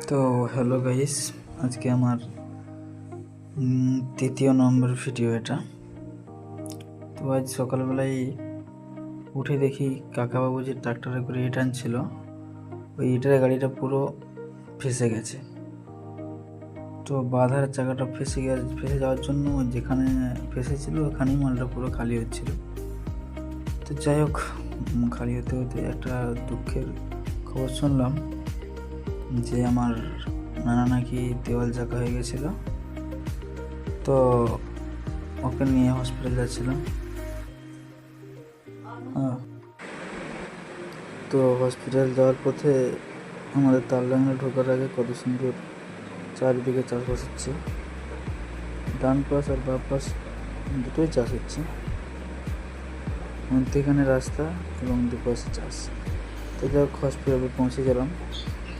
তো hello guys, আজকে আমার 3য় নম্বর ভিডিও এটা। তো আজ সকালবেলায় উঠে দেখি কাকাবাবু যে ট্রাক্টরে করে ইট আনছিল, ওই ইটের গাড়িটা পুরো ফেসে গেছে। তো বাঁধার চাকাটা ফেসে যাওয়ার জন্য যেখানে ফেসেছিল ওখানেই মালটা পুরো খালি হচ্ছিল। তো যাই হোক, খালি হতে হতে একটা দুঃখের খবর শুনলাম যে আমার নানা নাকি দেওয়াল চাকা হয়ে গেছিল। তো ওকে নিয়ে হসপিটাল যাচ্ছিলাম। তো হসপিটাল যাওয়ার পথে আমাদের তালডাঙ্গা ঢোকার আগে কত সুন্দর চারিদিকে চাষবাস হচ্ছে, ডান পাশ আর বাম পাশ দুটোই চাষ হচ্ছে, মধ্যেখানে রাস্তা এবং দুপাশে চাষ। তো যাই হোক, হসপিটালে পৌঁছে গেলাম।